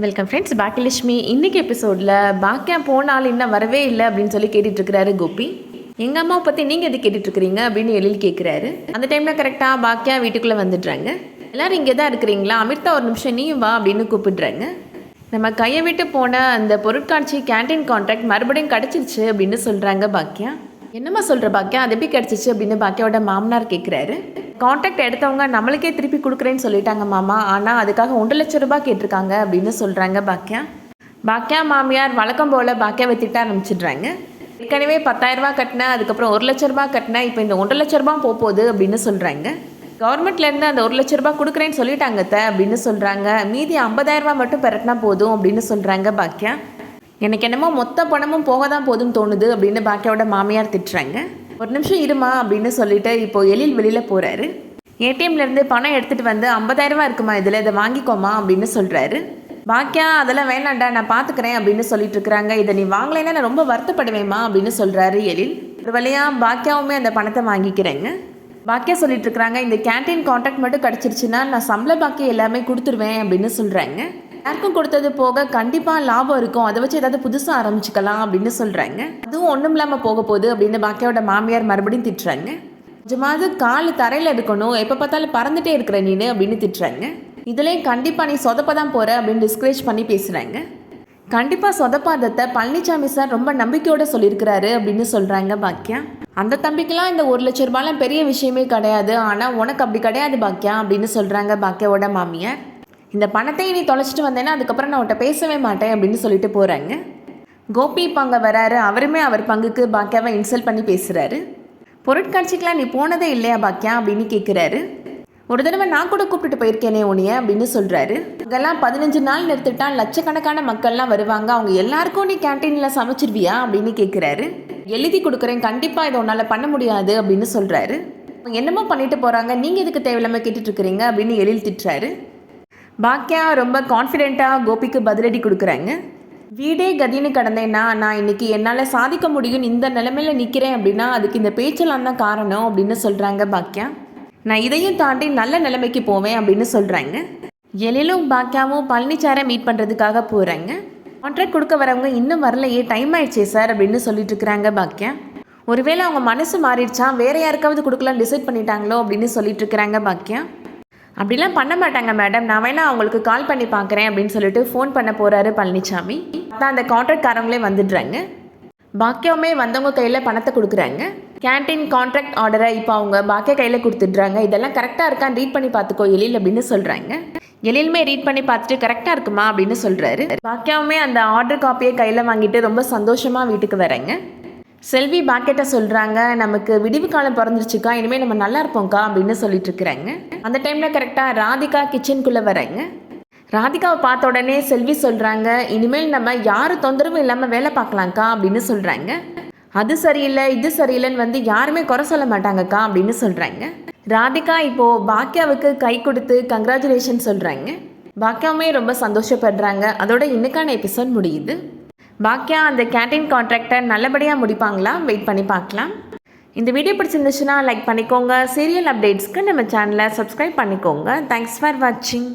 Welcome friends. Baakiyalakshmi இன்னைக்கு எபிசோடில் பாக்கியா போனால் இன்னும் வரவே இல்லை அப்படின்னு சொல்லி கேட்டுட்ருக்கிறாரு கோபி. எங்கள் அம்மாவை பற்றி நீங்கள் எது கேட்டுட்ருக்கிறீங்க அப்படின்னு எழில் கேட்குறாரு. அந்த டைமில் கரெக்டாக பாக்கியா வீட்டுக்குள்ளே வந்துடுறாங்க. எல்லோரும் இங்கே தான் இருக்கிறீங்களா, அமிர்தா ஒரு நிமிஷம் நீ வா அப்படின்னு கூப்பிடுறாங்க. நம்ம கையை விட்டு போன அந்த பொருட்காட்சி கேன்டீன் கான்ட்ராக்ட் மறுபடியும் கிடச்சிருச்சு அப்படின்னு சொல்கிறாங்க பாக்கியா. என்னம்மா சொல்கிற பாக்கியா, அது எப்படி கிடச்சிச்சு அப்படின்னு பாக்கியாவோட மாமனார் கேட்குறாரு. கான்ட்ராக்ட் எடுத்தவங்க நம்மளுக்கே திருப்பி கொடுக்குறேன்னு சொல்லிட்டாங்க மாமா, ஆனால் அதுக்காக 1 லட்சம் ரூபாய் கேட்டிருக்காங்க அப்படின்னு சொல்கிறாங்க பாக்கியா. பாக்கியா மாமியார் வழக்கம் போல் பாக்கியாவை திட்ட ஆரம்பிச்சிடுறாங்க. ஏற்கனவே 10,000 ரூபா கட்டினேன், அதுக்கப்புறம் 1 லட்ச ரூபா கட்டினேன், இப்போ இந்த 1 லட்ச ரூபா போகுது அப்படின்னு சொல்கிறாங்க. கவர்மெண்ட்லேருந்து அந்த 1 லட்ச ரூபா கொடுக்குறேன்னு சொல்லிட்டாங்க அப்படின்னு சொல்கிறாங்க. மீதி 50,000 ரூபா மட்டும் பெறட்டினா போதும் அப்படின்னு சொல்கிறாங்க பாக்கியா. எனக்கு என்னமோ மொத்த பணமும் போக தான் போதும்னு தோணுது அப்படின்னு பாக்கியாவோட மாமியார் திட்டுறாங்க. ஒரு நிமிஷம் இருமா அப்படின்னு சொல்லிட்டு இப்போது எழில் வெளியில் போகிறாரு. ஏடிஎம்லேருந்து பணம் எடுத்துகிட்டு வந்து 50,000 ரூபா இருக்குமா, இதில் இதை வாங்கிக்கோமா அப்படின்னு சொல்கிறாரு. பாக்கியா அதெல்லாம் வேணாண்டா நான் பார்த்துக்கிறேன் அப்படின்னு சொல்லிட்டு இருக்கிறாங்க. இதை நீ வாங்கலைன்னா நான் ரொம்ப வருத்தப்படுவேம்மா அப்படின்னு சொல்கிறாரு எழில். ஒரு வழியாக பாக்கியாவுமே அந்த பணத்தை வாங்கிக்கிறேங்க. பாக்கியா சொல்லிட்டு இருக்கிறாங்க, இந்த கேன்டீன் கான்ட்ராக்ட் மட்டும் கிடச்சிருச்சுன்னா நான் சம்பள பாக்கியம் எல்லாமே கொடுத்துருவேன் அப்படின்னு சொல்கிறாங்க. யாருக்கும் கொடுத்தது போக கண்டிப்பாக லாபம் இருக்கும், அதை வச்சு ஏதாவது புதுசாக ஆரம்பிச்சுக்கலாம் அப்படின்னு சொல்கிறாங்க. அதுவும் ஒன்றும் இல்லாமல் போக போகுது அப்படின்னு பாக்கியாவோட மாமியார் மறுபடியும் திட்டுறாங்க. கொஞ்சமாவது கால் தரையில் இருக்கணும், எப்போ பார்த்தாலும் பறந்துட்டே இருக்கிற நீனு அப்படின்னு திட்டுறாங்க. இதுலேயும் கண்டிப்பாக நீ சொதப்ப தான் போகிற அப்படின்னு டிஸ்கரேஜ் பண்ணி பேசுகிறாங்க. கண்டிப்பாக சொதப்பாதத்தை பழனிசாமி சார் ரொம்ப நம்பிக்கையோடு சொல்லியிருக்கிறாரு அப்படின்னு சொல்கிறாங்க பாக்கியா. அந்த தம்பிக்கெல்லாம் இந்த 1 லட்ச ரூபாய்லாம் பெரிய விஷயமே கிடையாது, ஆனால் உனக்கு அப்படி கிடையாது பாக்கியா அப்படின்னு சொல்கிறாங்க பாக்கியாவோட மாமியார். இந்த பணத்தை நீ தொலைச்சிட்டு வந்தேன்னா அதுக்கப்புறம் நான் உன்ட்ட பேசவே மாட்டேன் அப்படின்னு சொல்லிட்டு போகிறாங்க. கோபி இப்போ அங்கே வராரு. அவருமே அவர் பங்குக்கு பாக்கியாவை இன்சல்ட் பண்ணி பேசுகிறாரு. பொருட்காட்சிக்கெலாம் நீ போனதே இல்லையா பாக்கியா அப்படின்னு கேட்குறாரு. ஒரு தடவை நான் கூட கூப்பிட்டுட்டு போயிருக்கேனே உனிய அப்படின்னு சொல்கிறாரு. அங்கெல்லாம் 15 நாள் நிறுத்திட்டா லட்சக்கணக்கான மக்கள்லாம் வருவாங்க, அவங்க எல்லாருக்கும் நீ கேன்டீனில் சமைச்சிருவியா அப்படின்னு கேட்குறாரு. எழுதி கொடுக்குறேன், கண்டிப்பாக இதை உன்னால் பண்ண முடியாது அப்படின்னு சொல்கிறாரு. என்னமோ பண்ணிட்டு போகிறாங்க, நீங்கள் எதுக்கு தேவையில்லாமல் கேட்டுட்ருக்கிறீங்க அப்படின்னு எழில் திட்டுறாரு. பாக்கியா ரொம்ப கான்ஃபிடென்ட்டாக கோபிக்கு பதிலடி கொடுக்குறாங்க. வீடே கதின்னு கடந்தேன்னா நான் இன்றைக்கி என்னால் சாதிக்க முடியும், இந்த நிலைமையில் நிற்கிறேன் அப்படின்னா அதுக்கு இந்த பேச்செல்லாம் தான் காரணம் அப்படின்னு சொல்கிறாங்க பாக்கியா. நான் இதையும் தாண்டி நல்ல நிலைமைக்கு போவேன் அப்படின்னு சொல்கிறாங்க. எழிலும் பாக்கியாவும் பழனிச்சாரை மீட் பண்ணுறதுக்காக போகிறாங்க. கான்ட்ராக்ட் கொடுக்க வரவங்க இன்னும் வரலையே, டைம் ஆயிடுச்சே சார் அப்படின்னு சொல்லிட்டு இருக்கிறாங்க பாக்கியா. ஒருவேளை அவங்க மனசு மாறிடுச்சா, வேறு யாருக்காவது கொடுக்கலாம் டிசைட் பண்ணிட்டாங்களோ அப்படின்னு சொல்லிட்டு இருக்கிறாங்க பாக்கியா. அப்படிலாம் பண்ண மாட்டாங்க மேடம், நான் வேணா அவங்களுக்கு கால் பண்ணி பார்க்குறேன் அப்படின்னு சொல்லிட்டு ஃபோன் பண்ண போகிறாரு பழனிசாமி. தான் அந்த கான்ட்ராக்ட்காரங்களே வந்துடுறாங்க. பாக்கியாவுமே வந்தவங்க கையில் பணத்தை கொடுக்குறாங்க. கேன்டீன் கான்ட்ராக்ட் ஆர்டரை இப்போ அவங்க பாக்கியா கையில் கொடுத்துட்றாங்க. இதெல்லாம் கரெக்டாக இருக்கான்னு ரீட் பண்ணி பார்த்துக்கோ எழில் அப்படின்னு சொல்கிறாங்க. எழிலுமே ரீட் பண்ணி பார்த்துட்டு கரெக்டாக இருக்குமா அப்படின்னு சொல்கிறாரு. பாக்கியாவுமே அந்த ஆர்டர் காப்பியை கையில் வாங்கிட்டு ரொம்ப சந்தோஷமாக வீட்டுக்கு வராங்க. செல்வி பாக்கிட்ட சொல்கிறாங்க, நமக்கு விடிவு காலம் பிறந்துருச்சுக்கா, இனிமேல் நம்ம நல்லா இருப்போம்க்கா அப்படின்னு சொல்லிட்டு இருக்கிறாங்க. அந்த டைமில் கரெக்டாக ராதிகா கிச்சனுக்குள்ளே வராங்க. ராதிகாவை பார்த்த உடனே செல்வி சொல்கிறாங்க, இனிமேல் நம்ம யார் தொந்தரவும் இல்லாமல் வேலை பார்க்கலாம்க்கா அப்படின்னு சொல்கிறாங்க. அது சரியில்லை இது சரியில்லைன்னு வந்து யாருமே குறை சொல்ல மாட்டாங்கக்கா அப்படின்னு சொல்கிறாங்க. ராதிகா இப்போது பாக்கியாவுக்கு கை கொடுத்து கங்க்ராச்சுலேஷன் சொல்கிறாங்க. பாக்கியாவுமே ரொம்ப சந்தோஷப்படுறாங்க. அதோட இன்னைக்கான எபிசோட் முடியுது. பாக்கியா அந்த கேன்டீன் கான்ட்ராக்டை நல்லபடியாக முடிப்பாங்களா, வெயிட் பண்ணி பார்க்கலாம். இந்த வீடியோ பிடிச்சிருந்துச்சுன்னா லைக் பண்ணிக்கோங்க. சீரியல் அப்டேட்ஸ்க்கு நம்ம சேனலை சப்ஸ்கிரைப் பண்ணிக்கோங்க. தேங்க்ஸ் ஃபார் வாட்சிங்.